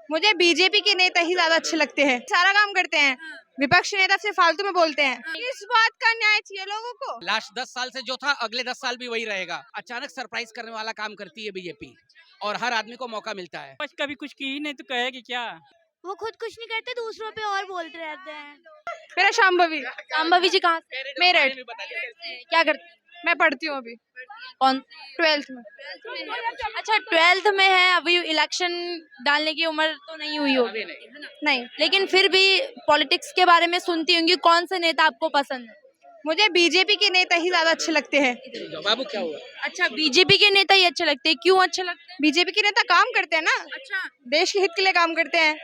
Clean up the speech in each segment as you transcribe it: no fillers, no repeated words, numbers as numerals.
मुझे बीजेपी के नेता ही ज्यादा अच्छे लगते हैं, सारा काम करते हैं। विपक्ष नेता सिर्फ फालतू में बोलते हैं। किस बात का न्याय चाहिए लोगों को? लास्ट 10 साल से जो था अगले 10 साल भी वही रहेगा। अचानक सरप्राइज करने वाला काम करती है बीजेपी और हर आदमी को मौका मिलता है। बस कभी कुछ की ही नहीं तो कहेगी क्या। वो खुद कुछ नहीं करते, दूसरों पे और बोलते रहते हैं। मेरा शांभवी। शांभवी जी कहाँ से? मेरठ। क्या करते हैं? मैं पढ़ती हूँ अभी कौन? 12th में। अच्छा 12th में है, अभी इलेक्शन डालने की उम्र तो नहीं हुई होगी, नहीं, लेकिन फिर भी पॉलिटिक्स के बारे में सुनती होंगी। कौन से नेता आपको पसंद है? मुझे बीजेपी के नेता ही ज्यादा अच्छे लगते हैं। बाबू क्या हुआ? अच्छा बीजेपी के नेता ही अच्छे लगते हैं, क्यों अच्छे लगते हैं? बीजेपी के नेता काम करते हैं ना, अच्छा देश के हित के लिए काम करते हैं।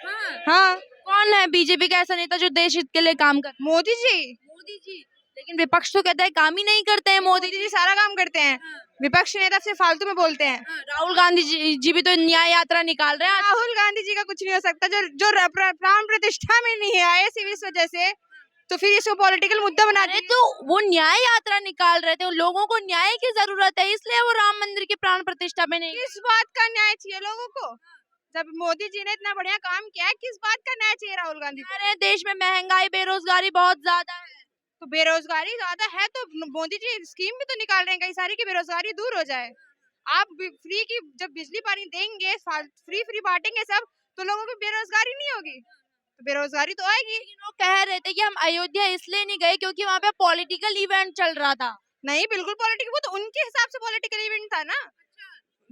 हाँ, कौन है बीजेपी का ऐसा नेता जो देश हित के लिए काम करता मोदी जी। है? मोदी जी। लेकिन विपक्ष तो कहता है काम ही नहीं करते हैं मोदी मोदी जी सारा काम करते हैं। विपक्ष नेता सिर्फ फालतू में बोलते हैं। राहुल गांधी जी भी तो न्याय यात्रा निकाल रहे हैं। राहुल गांधी जी का कुछ नहीं हो सकता, जो प्राण प्रतिष्ठा में नहीं आए इस वजह से, तो फिर इसको पॉलिटिकल मुद्दा बना अरे तो वो न्याय यात्रा निकाल रहे थे, उन लोगों को न्याय की जरूरत है, इसलिए वो राम मंदिर की प्राण प्रतिष्ठा में नहीं। किस बात का न्याय चाहिए लोगों को? जब मोदी जी ने इतना बढ़िया काम किया है, किस बात का न्याय चाहिए राहुल गांधी को? अरे देश में महंगाई बेरोजगारी बहुत ज्यादा है। तो बेरोजगारी ज्यादा है तो मोदी जी स्कीम भी तो निकाल रहे हैं कई सारी, की बेरोजगारी दूर हो जाए। आप फ्री की जब बिजली पानी देंगे, फ्री बांटेंगे सब, तो लोगों को बेरोजगारी नहीं होगी, तो बेरोजगारी तो आएगी। लोग कह रहे थे कि हम अयोध्या इसलिए नहीं गए क्योंकि वहाँ पे पॉलिटिकल इवेंट चल रहा था। नहीं, बिल्कुल पॉलिटिकल, वो तो उनके हिसाब से पॉलिटिकल इवेंट था ना,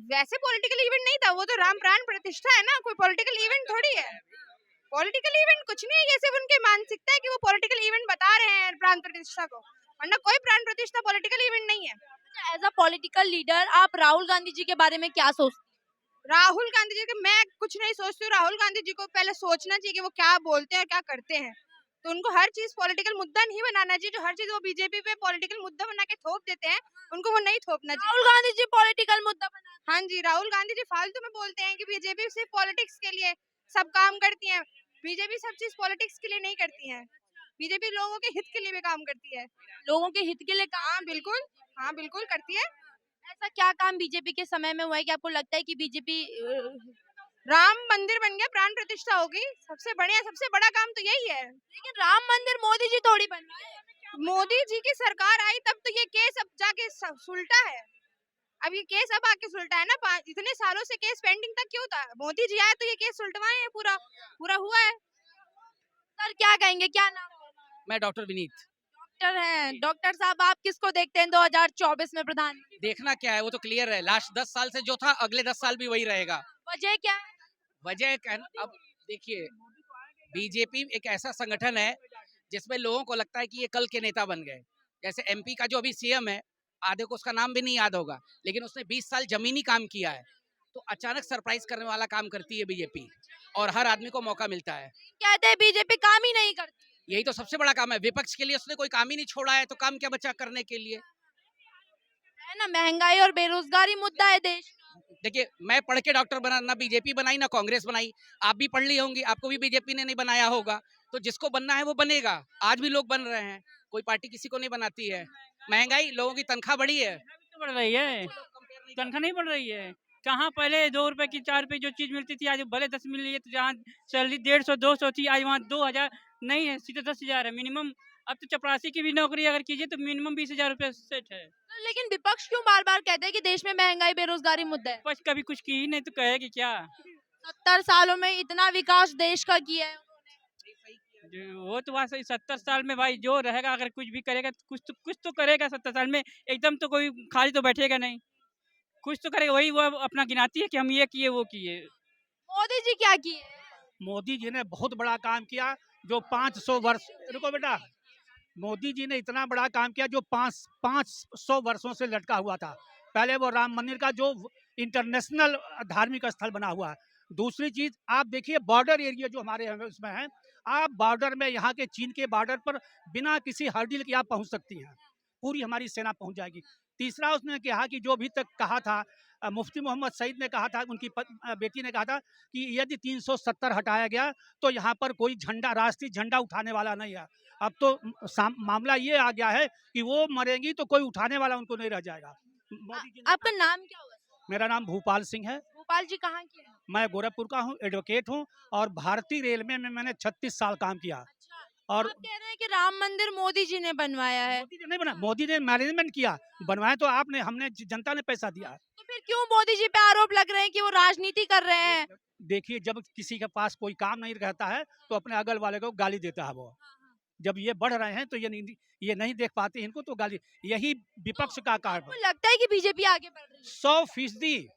वैसे पॉलिटिकल इवेंट नहीं था, वो तो राम प्राण प्रतिष्ठा है ना, कोई पॉलिटिकल इवेंट थोड़ी है। पॉलिटिकल इवेंट कुछ नहीं है, ये सिर्फ उनकी मानसिकता है कि वो पॉलिटिकल इवेंट बता रहे हैं प्राण प्रतिष्ठा को, वरना कोई प्राण प्रतिष्ठा पॉलिटिकल इवेंट नहीं है। एज अ पॉलिटिकल लीडर आप राहुल गांधी जी के बारे में क्या सोचते राहुल गांधी जी के मैं कुछ नहीं सोचती हूँ। राहुल गांधी जी को पहले सोचना चाहिए कि वो क्या बोलते हैं और क्या करते हैं, तो उनको हर चीज पॉलिटिकल मुद्दा नहीं बनाना चाहिए। जो हर चीज वो बीजेपी पे पॉलिटिकल मुद्दा बना के थोप देते हैं, उनको वो नहीं थोपना हैं? चाहिए। राहुल गांधी जी पॉलिटिकल मुद्दा बना। हाँ जी, राहुल गांधी जी फालतू में बोलते हैं कि बीजेपी सिर्फ पॉलिटिक्स के लिए सब काम करती है। बीजेपी सब चीज पॉलिटिक्स के लिए नहीं करती है, बीजेपी लोगों के हित के लिए भी काम करती है। लोगों के हित के लिए काम। हाँ बिल्कुल करती है। ऐसा क्या काम बीजेपी के समय में हुआ है कि आपको लगता है कि बीजेपी राम मंदिर बन गया, प्राण प्रतिष्ठा होगी, सबसे बड़ा काम तो यही है। लेकिन राम मंदिर मोदी जी थोड़ी बनवाए। मोदी जी की सरकार आई तब तो ये केस अब जाके सुलटा है। अब ये केस अब आके सुलटा है ना, इतने सालों से केस पेंडिंग तक क्यों था? मोदी जी आए तो ये केस सुलटवाए हैं, पूरा हुआ है। सर क्या कहेंगे, क्या नाम है? मैं डॉक्टर विनीत। डॉक्टर हैं। डॉक्टर साहब आप किसको देखते हैं 2024 में प्रधान? देखना क्या है वो तो क्लियर है। लास्ट 10 साल से जो था अगले 10 साल भी वही रहेगा। वजह क्या है? वजह अब देखिए, बीजेपी एक ऐसा संगठन है जिसमें लोगों को लगता है कि ये कल के नेता बन गए। जैसे एमपी का जो अभी सीएम है, आधे को उसका नाम भी नहीं याद होगा, लेकिन उसने 20 साल जमीनी काम किया है। तो अचानक सरप्राइज करने वाला काम करती है बीजेपी और हर आदमी को मौका मिलता है। कहते हैं बीजेपी काम ही नहीं करती। यही तो सबसे बड़ा काम है। विपक्ष के लिए उसने कोई काम ही नहीं छोड़ा है, तो काम क्या बचा करने के लिए? है ना, महंगाई और बेरोजगारी मुद्दा है देश। देखिए, मैं पढ़ के डॉक्टर बना, ना बीजेपी बनाई ना कांग्रेस बनाई। आप भी पढ़ ली होंगी, आपको भी बीजेपी ने नहीं बनाया होगा। तो जिसको बनना है वो बनेगा। आज भी लोग बन रहे हैं, कोई पार्टी किसी को नहीं बनाती है। महंगाई, लोगों की तनख्वाह बढ़ी है। तो बढ़ रही है, तनख्वाह नहीं बढ़ रही है। कहाँ पहले 2 रुपए की 4 रुपए जो चीज मिलती थी आज भले 10 मिल रही है। तो जहाँ सैलरी 150-200 थी आज वहाँ 2000 नहीं है, सीधे 10,000 है मिनिमम। अब तो चपरासी की भी नौकरी अगर कीजिए तो मिनिमम 20,000 रुपए सेट है। लेकिन विपक्ष क्यों बार बार कहते हैं कि देश में महंगाई बेरोजगारी मुद्दा है? बस कभी कुछ की ही नहीं तो कहेगी क्या। 70 सालों में इतना विकास देश का किया है। वो तो बात सही। 70 साल में भाई जो रहेगा, अगर कुछ भी करेगा तो कुछ तो करेगा। 70 साल में एकदम तो कोई खाली तो बैठेगा नहीं, कुछ तो करेगा। वही वो अपना गिनाती है कि हम ये किए वो किए। मोदी जी क्या किए? मोदी जी ने बहुत बड़ा काम किया। जो 500 वर्ष, रुको बेटा, मोदी जी ने इतना बड़ा काम किया जो 500 वर्षों से लटका हुआ था। पहले वो राम मंदिर का जो इंटरनेशनल धार्मिक स्थल बना हुआ है। दूसरी चीज आप देखिए, बॉर्डर एरिया जो हमारे उसमें है, आप बॉर्डर में यहाँ के चीन के बॉर्डर पर बिना किसी हर्डिल के आप पहुँच सकती हैं, पूरी हमारी सेना पहुँच जाएगी। तीसरा उसने कहा कि जो अभी तक कहा था, मुफ्ती मोहम्मद सईद ने कहा था, उनकी बेटी ने कहा था कि यदि 370 हटाया गया तो यहाँ पर कोई झंडा, राष्ट्रीय झंडा उठाने वाला नहीं है। अब तो मामला ये आ गया है कि वो मरेंगी तो कोई उठाने वाला उनको नहीं रह जाएगा। मोदी जी ने आपका नाम क्या हुआ? मेरा नाम भूपाल सिंह है। भोपाल जी कहाँ के हैं? मैं गोरखपुर का हूँ, एडवोकेट हूँ और भारतीय रेलवे में मैंने 36 साल काम किया। और आप कह रहे हैं कि राम मंदिर मोदी जी ने बनवाया है, मोदी ने नहीं बना, मोदी ने मैनेजमेंट किया, बनवाया तो आपने, हमने, जनता ने पैसा दिया। तो फिर क्यों मोदी जी पे आरोप लग रहे हैं कि वो राजनीति कर रहे हैं? देखिए, जब किसी के पास कोई काम नहीं रहता है तो अपने अगल वाले को गाली देता है वो। जब ये बढ़ रहे हैं तो ये नहीं देख पाते इनको तो गाली, यही विपक्ष का कारण। आपको लगता है कि बीजेपी आगे बढ़ रही है? 100%,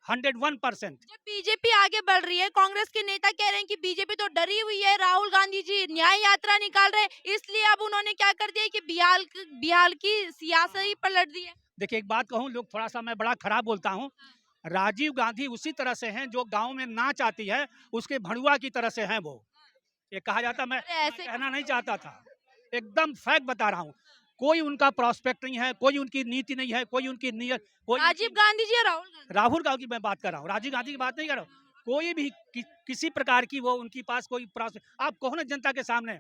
101%। जब बीजेपी आगे बढ़ रही है, कांग्रेस के नेता कह रहे हैं कि बीजेपी तो डरी हुई है, राहुल गांधी जी न्याय यात्रा निकाल रहे हैं, इसलिए अब उन्होंने क्या कर दिया कि बिहार की सियासत ही पलट दी है। देखिए, एक बात कहूँ, लोग थोड़ा सा, मैं बड़ा खराब बोलता हूँ, राजीव गांधी उसी तरह से हैं जो गांव में नाच आती है उसके भड़ुआ की तरह से हैं वो। ये कहा जाता, मैं ऐसे कहना नहीं चाहता था, एकदम फैक्ट बता रहा हूँ। कोई उनका प्रोस्पेक्ट नहीं है, कोई उनकी नीति नहीं है, कोई उनकी नीयत, कोई राजीव गांधी जी और राहुल गांधी? राहुल गांधी की मैं बात कर रहा हूँ, राजीव गांधी की बात नहीं कर रहा हूँ। कोई भी किसी प्रकार की वो उनके पास कोई आप कहो ना जनता के सामने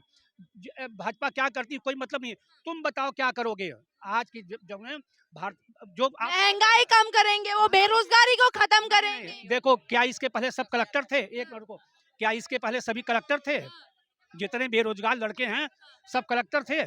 भाजपा क्या करती है, कोई मतलब नहीं। तुम बताओ क्या करोगे आज की जब में भारत, जो आप महंगाई कम करेंगे, वो बेरोजगारी को खत्म करेंगे। देखो, क्या इसके पहले सब कलेक्टर थे? एक मिनट को, क्या इसके पहले सभी कलेक्टर थे? जितने बेरोजगार लड़के हैं सब कलेक्टर थे?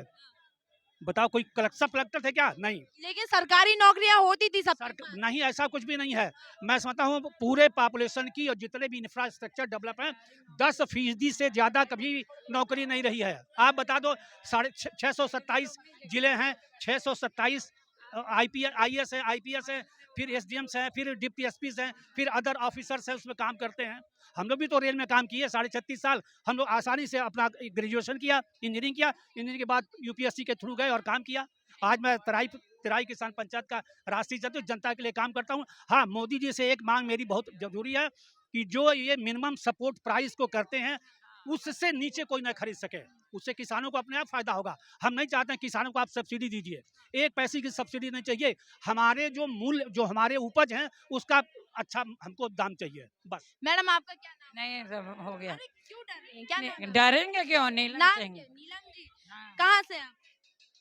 बताओ, कोई सब कलेक्टर थे क्या? नहीं। लेकिन सरकारी नौकरियां होती थी सब। नहीं, ऐसा कुछ भी नहीं है। मैं समझता हूँ पूरे पॉपुलेशन की और जितने भी इंफ्रास्ट्रक्चर डेवलप हैं, 10% से ज्यादा कभी नौकरी नहीं रही है। आप बता दो, 627 जिले हैं, 627 IAS है, IPS है, फिर SDMs हैं, फिर डिप्टी SPs हैं, फिर अदर ऑफिसर्स हैं, उसमें काम करते हैं। हम लोग भी तो रेल में काम किए 36.5 साल। हम लोग आसानी से अपना ग्रेजुएशन किया, इंजीनियरिंग किया, इंजीनियरिंग के बाद UPSC के थ्रू गए और काम किया। आज मैं तराई किसान पंचायत का राष्ट्रीय सदस्य, जनता के लिए काम करता हूँ। हाँ, मोदी जी से एक मांग मेरी बहुत जरूरी है कि जो ये मिनिमम सपोर्ट प्राइस को करते हैं उससे नीचे कोई ना खरीद सके, उससे किसानों को अपने आप फायदा होगा। हम नहीं चाहते हैं किसानों को आप सब्सिडी दीजिए, 1 पैसे की सब्सिडी नहीं चाहिए। हमारे जो मूल्य, जो हमारे उपज हैं उसका अच्छा हमको दाम चाहिए, बस। मैडम, आपका क्या नाम नहीं, सब हो गया। है? क्यों डर रही हैं? क्या नाम है? डरेंगे क्यों नहीं नाम लड़ेंगे। क्या? नीलम जी, हाँ, कहाँ से हैं आप?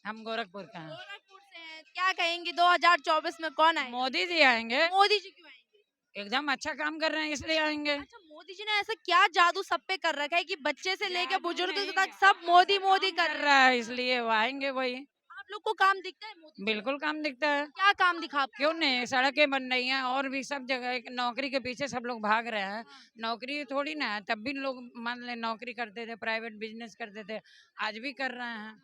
हम गोरखपुर का हैं। गोरखपुर से हैं। क्या कहेंगे 2024 में कौन आएगा? मोदी जी आएंगे, मोदी जी क्यों आएंगे? एकदम अच्छा काम कर रहे हैं इसलिए आएंगे। अच्छा, मोदी जी ने ऐसा क्या जादू सब पे कर रखा है कि बच्चे से लेके जादू बुजुर्ग नहीं, तक सब मोदी मोदी काम कर रहे हैं? रहा है इसलिए वो आएंगे वही। आप लोग को काम दिखता है मोदी? बिल्कुल काम दिखता है, क्या काम दिखा? क्यों नहीं। सड़कें बन रही हैं और भी सब जगह। नौकरी के पीछे सब लोग भाग रहे हैं, नौकरी थोड़ी ना है। तब भी लोग मान ले नौकरी करते थे, प्राइवेट बिजनेस करते थे, आज भी कर रहे हैं।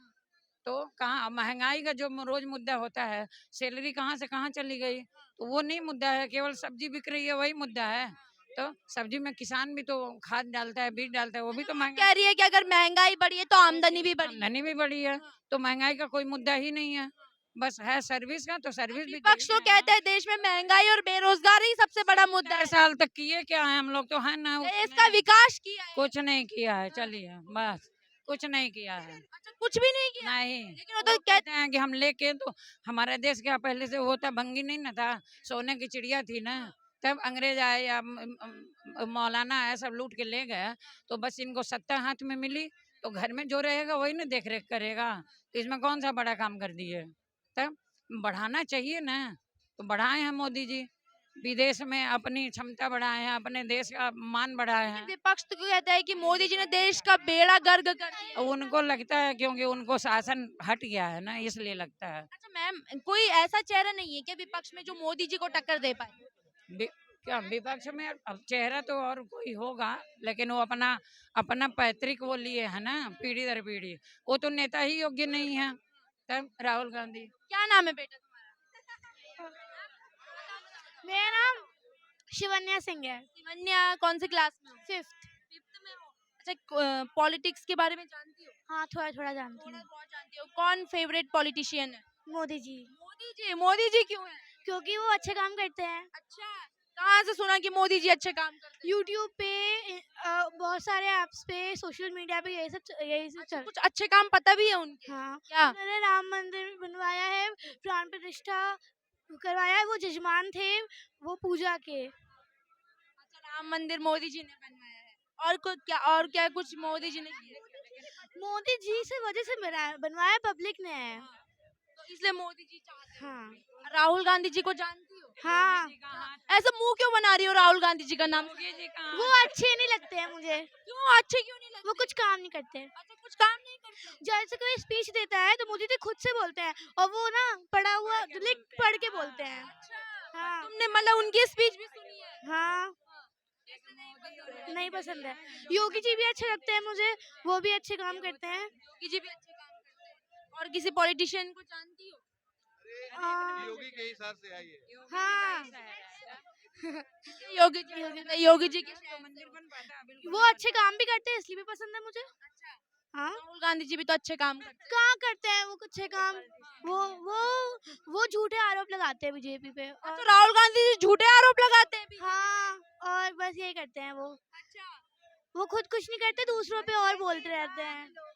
तो कहाँ महंगाई का जो रोज मुद्दा होता है, सैलरी कहाँ से कहाँ चली गई, तो वो नहीं मुद्दा है। केवल सब्जी बिक रही है वही मुद्दा है। तो सब्जी में किसान भी तो खाद डालता है, बीज डालता है, वो भी तो महंगा। कह रही है कि अगर महंगाई बढ़ी है तो आमदनी भी बढ़ी है। आमदनी भी बढ़ी है, तो महंगाई का कोई मुद्दा ही नहीं है। बस है सर्विस का, तो सर्विस भी विपक्ष तो कहते हैं देश में महंगाई और बेरोजगारी सबसे बड़ा मुद्दा है। 4 साल तक किए क्या है हम लोग, तो है ना देश उसमें। का विकास किया है। कुछ नहीं किया है, चलिए बस, कुछ नहीं किया है। अच्छा, कुछ भी नहीं किया। नहीं, लेकिन वो तो कहते हैं कि हम लेके, तो हमारे देश क्या पहले से वो था, भंगी नहीं ना था, सोने की चिड़िया थी ना। तब अंग्रेज आए या मौलाना आए, सब लूट के ले गए। तो बस इनको सत्ता हाथ में मिली, तो घर में जो रहेगा वही ना देख रेख करेगा। तो इसमें कौन सा बड़ा काम कर दिए। तब बढ़ाना चाहिए ना, तो बढ़ाए हैं मोदी जी। विदेश में अपनी क्षमता बढ़ाए हैं, अपने देश का मान बढ़ाए हैं। विपक्ष तो कहता है कि मोदी जी ने देश का बेड़ा गर्क कर दिया। उनको लगता है क्योंकि उनको शासन हट गया है ना, इसलिए लगता है। अच्छा मैम, कोई ऐसा चेहरा नहीं है क्या विपक्ष में जो मोदी जी को टक्कर दे पाए? क्या विपक्ष में अब चेहरा तो और कोई होगा, लेकिन वो अपना पैतृक वो लिए है ना, पीढ़ी दर पीढ़ी। वो तो नेता ही योग्य नहीं है। तब राहुल गांधी। क्या नाम है बेटा तुम्हारा? मेरा नाम शिवन्या सिंह है। शिवन्या कौन सी क्लास में हो? 5th। में हो। अच्छा, पॉलिटिक्स के बारे में जानती हो? हाँ, थोड़ा थोड़ा जानती थोड़ा हूँ। बहुत जानती हो। कौन फेवरेट पॉलिटिशियन है? मोदी जी, मोदी जी। मोदी जी क्यों है? क्योंकि वो अच्छे काम करते हैं। अच्छा, कहाँ से सुना कि मोदी जी अच्छे काम करते हैं? यूट्यूब पे, बहुत सारे ऐप्स पे, सोशल मीडिया पे यही सब चल। कुछ अच्छे काम पता भी है उनके? हाँ, क्या? उन्होंने राम मंदिर बनवाया है, प्राण प्रतिष्ठा करवाया है, वो जजमान थे वो पूजा के। अच्छा, राम मंदिर मोदी जी ने बनवाया है। और क्या कुछ मोदी जी ने किया है? मोदी जी से वजह से बनवाया, पब्लिक ने है। तो इसलिए मोदी जी चाहते हैं। हाँ, राहुल गांधी जी को जानती हो? हाँ योगी जी का हाथ ऐसा मुंह क्यों बना रही हो राहुल गांधी जी का नाम? योगी जी का वो हाथ अच्छे नहीं लगते हैं मुझे, क्यों अच्छे क्यों नहीं लगते? वो कुछ काम नहीं करते। अच्छा कुछ काम नहीं करते। जैसे कोई स्पीच देता है तो मोदी जी खुद से बोलते हैं, और वो ना पढ़ा हुआ लिख पढ़ के बोलते हैं। हाँ तुमने मतलब उनकी स्पीच भी सुनी है? हाँ नहीं पसंद है। योगी जी भी अच्छे लगते हैं मुझे, वो भी अच्छे काम करते हैं। योगी जी भी अच्छे काम करते हैं। और किसी पॉलिटिशियन को जानती हो? योगी के हिसाब से आई है। हाँ योगी जी की मंदिर बन पाता है, बिल्कुल वो अच्छे काम भी करते हैं, इसलिए भी पसंद है मुझे। हाँ राहुल गांधी जी भी तो अच्छे काम करते हैं। कहाँ करते हैं वो अच्छे काम? वो झूठे आरोप लगाते हैं बीजेपी पे। तो और राहुल गांधी जी झूठे आरोप लगाते हैं भी। हाँ, और बस यही करते हैं वो खुद कुछ नहीं करते, दूसरों पे और बोलते रहते हैं।